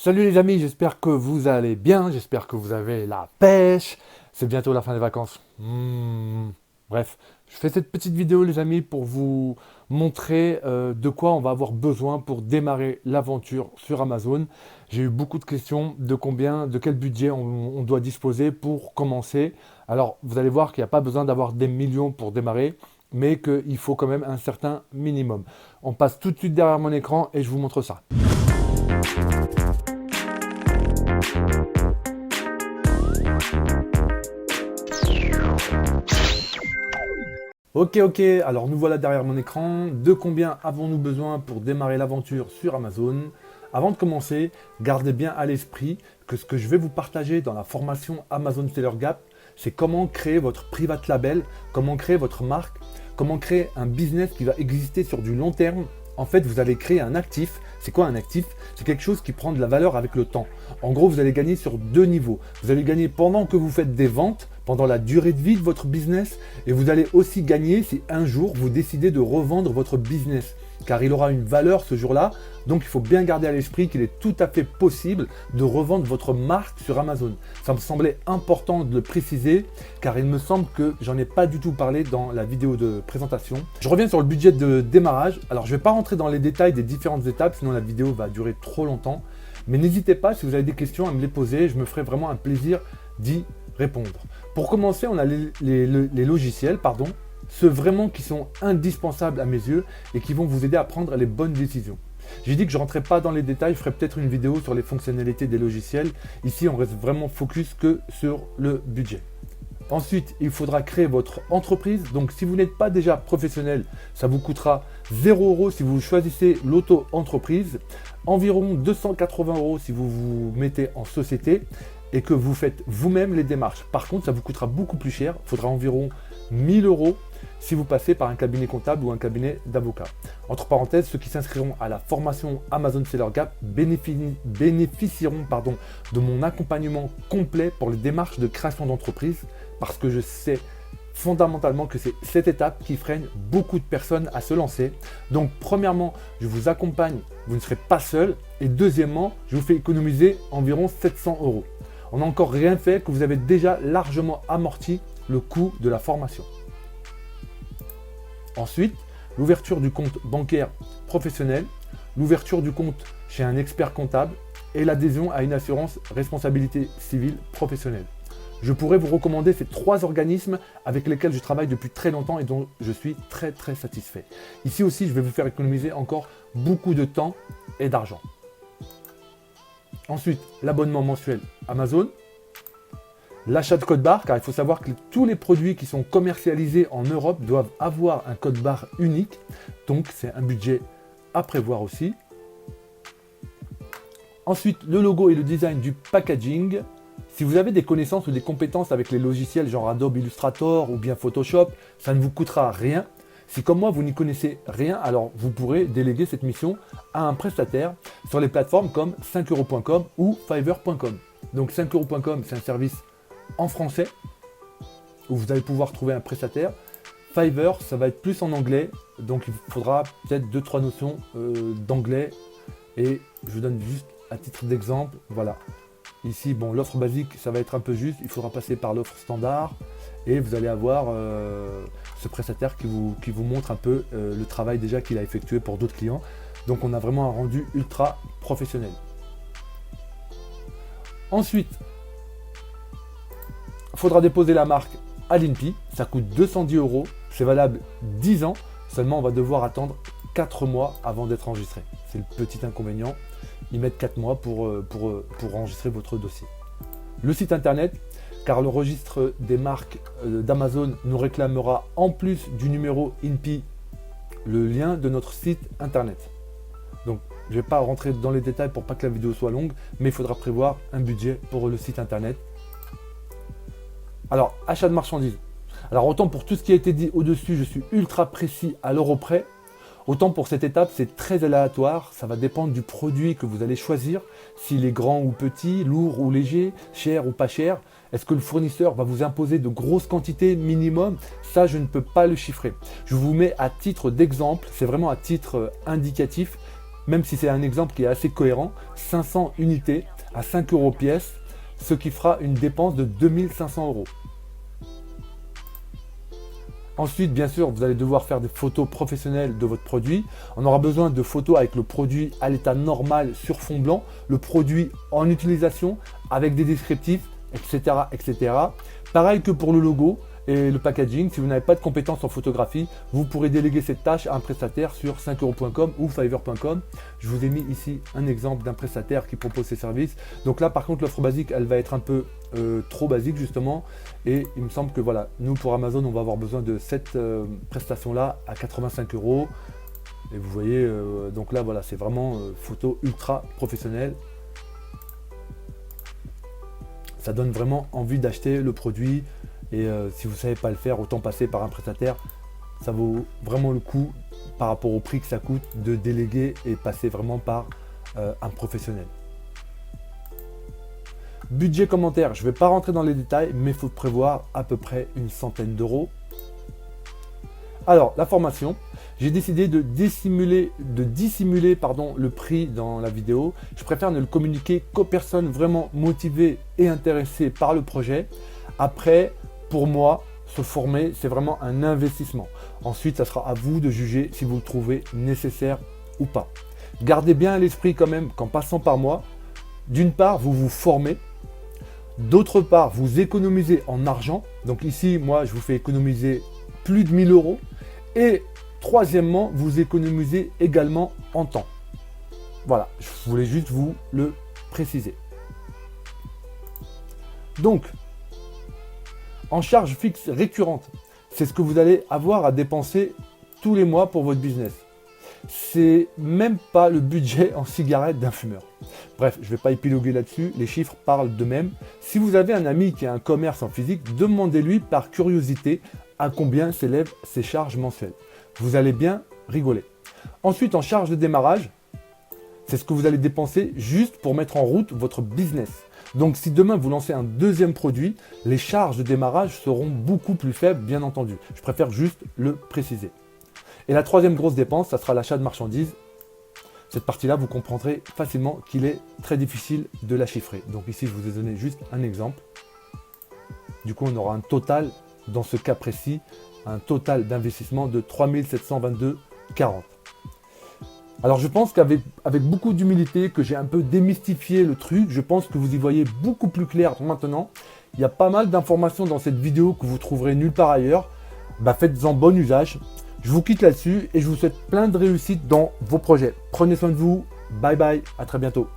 Salut les amis, j'espère que vous allez bien, j'espère que vous avez la pêche. C'est bientôt la fin des vacances. Bref, je fais cette petite vidéo les amis pour vous montrer de quoi on va avoir besoin pour démarrer l'aventure sur Amazon. J'ai eu beaucoup de questions de quel budget on doit disposer pour commencer. Alors vous allez voir qu'il n'y a pas besoin d'avoir des millions pour démarrer, mais qu'il faut quand même un certain minimum. On passe tout de suite derrière mon écran et je vous montre ça. Ok, alors nous voilà derrière mon écran. De combien avons-nous besoin pour démarrer l'aventure sur Amazon? Avant de commencer, gardez bien à l'esprit que ce que je vais vous partager dans la formation Amazon Seller Gap, c'est comment créer votre private label, comment créer votre marque, comment créer un business qui va exister sur du long terme. En fait, vous allez créer un actif. C'est quoi un actif? C'est quelque chose qui prend de la valeur avec le temps. En gros, vous allez gagner sur deux niveaux. Vous allez gagner pendant que vous faites des ventes, pendant la durée de vie de votre business, et vous allez aussi gagner si un jour vous décidez de revendre votre business, car il aura une valeur ce jour-là. Donc il faut bien garder à l'esprit qu'il est tout à fait possible de revendre votre marque sur Amazon. Ça me semblait important de le préciser, car il me semble que j'en ai pas du tout parlé dans la vidéo de présentation. Je reviens sur le budget de démarrage. Alors je ne vais pas rentrer dans les détails des différentes étapes, sinon la vidéo va durer trop longtemps. Mais n'hésitez pas, si vous avez des questions, à me les poser. Je me ferai vraiment un plaisir d'y répondre. Pour commencer, on a les logiciels, ceux vraiment qui sont indispensables à mes yeux et qui vont vous aider à prendre les bonnes décisions. J'ai dit que je ne rentrais pas dans les détails, je ferai peut-être une vidéo sur les fonctionnalités des logiciels. Ici, on reste vraiment focus que sur le budget. Ensuite, il faudra créer votre entreprise. Donc, si vous n'êtes pas déjà professionnel, ça vous coûtera 0 € si vous choisissez l'auto-entreprise, environ 280 € si vous vous mettez en société et que vous faites vous-même les démarches. Par contre, ça vous coûtera beaucoup plus cher. Il faudra environ 1000 € si vous passez par un cabinet comptable ou un cabinet d'avocat. Entre parenthèses, ceux qui s'inscriront à la formation Amazon Seller Gap bénéficieront de mon accompagnement complet pour les démarches de création d'entreprise, parce que je sais fondamentalement que c'est cette étape qui freine beaucoup de personnes à se lancer. Donc premièrement, je vous accompagne, vous ne serez pas seul. Et deuxièmement, je vous fais économiser environ 700 €. On n'a encore rien fait que vous avez déjà largement amorti le coût de la formation. Ensuite, l'ouverture du compte bancaire professionnel, l'ouverture du compte chez un expert comptable et l'adhésion à une assurance responsabilité civile professionnelle. Je pourrais vous recommander ces 3 organismes avec lesquels je travaille depuis très longtemps et dont je suis très satisfait. Ici aussi, je vais vous faire économiser encore beaucoup de temps et d'argent. Ensuite, l'abonnement mensuel Amazon, l'achat de code barre, car il faut savoir que tous les produits qui sont commercialisés en Europe doivent avoir un code barre unique, donc c'est un budget à prévoir aussi. Ensuite, le logo et le design du packaging. Si vous avez des connaissances ou des compétences avec les logiciels genre Adobe Illustrator ou bien Photoshop, ça ne vous coûtera rien. Si comme moi vous n'y connaissez rien, alors vous pourrez déléguer cette mission à un prestataire sur les plateformes comme 5euros.com ou Fiverr.com. Donc 5euros.com, c'est un service en français où vous allez pouvoir trouver un prestataire. Fiverr, ça va être plus en anglais, donc il faudra peut-être 2-3 notions d'anglais. Et je vous donne juste à titre d'exemple, voilà. Ici, bon, l'offre basique, ça va être un peu juste, il faudra passer par l'offre standard et vous allez avoir ce prestataire qui vous montre un peu le travail déjà qu'il a effectué pour d'autres clients. Donc on a vraiment un rendu ultra professionnel. Ensuite, il faudra déposer la marque à l'INPI, ça coûte 210 €, c'est valable 10 ans, seulement on va devoir attendre 4 mois avant d'être enregistré. C'est le petit inconvénient, ils mettent 4 mois pour enregistrer votre dossier. Le site internet, car le registre des marques d'Amazon nous réclamera en plus du numéro INPI le lien de notre site internet. Donc je ne vais pas rentrer dans les détails pour pas que la vidéo soit longue, mais il faudra prévoir un budget pour le site internet. Alors, achat de marchandises. Alors autant pour tout ce qui a été dit au-dessus, je suis ultra précis à l'euro près. Autant pour cette étape, c'est très aléatoire, ça va dépendre du produit que vous allez choisir, s'il est grand ou petit, lourd ou léger, cher ou pas cher. Est-ce que le fournisseur va vous imposer de grosses quantités minimum? Ça, je ne peux pas le chiffrer. Je vous mets à titre d'exemple, c'est vraiment à titre indicatif, même si c'est un exemple qui est assez cohérent, 500 unités à 5 € pièce, ce qui fera une dépense de 2500 €. Ensuite, bien sûr, vous allez devoir faire des photos professionnelles de votre produit. On aura besoin de photos avec le produit à l'état normal sur fond blanc, le produit en utilisation avec des descriptifs, etc., etc. Pareil que pour le logo et le packaging, si vous n'avez pas de compétences en photographie, vous pourrez déléguer cette tâche à un prestataire sur 5euros.com ou fiverr.com. Je vous ai mis ici un exemple d'un prestataire qui propose ces services. Donc là, par contre, l'offre basique, elle va être un peu trop basique justement. Et il me semble que voilà, nous pour Amazon, on va avoir besoin de cette prestation-là à 85 €. Et vous voyez, donc là, voilà, c'est vraiment photo ultra professionnelle. Ça donne vraiment envie d'acheter le produit. Et si vous ne savez pas le faire, autant passer par un prestataire. Ça vaut vraiment le coup par rapport au prix que ça coûte de déléguer et passer vraiment par un professionnel. Budget commentaire, je ne vais pas rentrer dans les détails, mais il faut prévoir à peu près une centaine d'euros. Alors, la formation, j'ai décidé de dissimuler le prix dans la vidéo. Je préfère ne le communiquer qu'aux personnes vraiment motivées et intéressées par le projet. Après, pour moi, se former, c'est vraiment un investissement. Ensuite, ça sera à vous de juger si vous le trouvez nécessaire ou pas. Gardez bien à l'esprit quand même qu'en passant par moi, d'une part, vous vous formez. D'autre part, vous économisez en argent. Donc ici, moi, je vous fais économiser plus de 1000 €. Et troisièmement, vous économisez également en temps. Voilà, je voulais juste vous le préciser. Donc, en charge fixe récurrente, c'est ce que vous allez avoir à dépenser tous les mois pour votre business. C'est même pas le budget en cigarettes d'un fumeur. Bref, je ne vais pas épiloguer là-dessus, les chiffres parlent d'eux-mêmes. Si vous avez un ami qui a un commerce en physique, demandez-lui par curiosité à combien s'élèvent ses charges mensuelles. Vous allez bien rigoler. Ensuite, en charge de démarrage, c'est ce que vous allez dépenser juste pour mettre en route votre business. Donc si demain vous lancez un deuxième produit, les charges de démarrage seront beaucoup plus faibles, bien entendu. Je préfère juste le préciser. Et la troisième grosse dépense, ça sera l'achat de marchandises. Cette partie-là, vous comprendrez facilement qu'il est très difficile de la chiffrer. Donc ici, je vous ai donné juste un exemple. Du coup, on aura un total, dans ce cas précis, un total d'investissement de 3722,40 €. Alors je pense qu'avec beaucoup d'humilité, que j'ai un peu démystifié le truc, je pense que vous y voyez beaucoup plus clair maintenant. Il y a pas mal d'informations dans cette vidéo que vous trouverez nulle part ailleurs. Faites-en bon usage. Je vous quitte là-dessus et je vous souhaite plein de réussite dans vos projets. Prenez soin de vous. Bye bye. À très bientôt.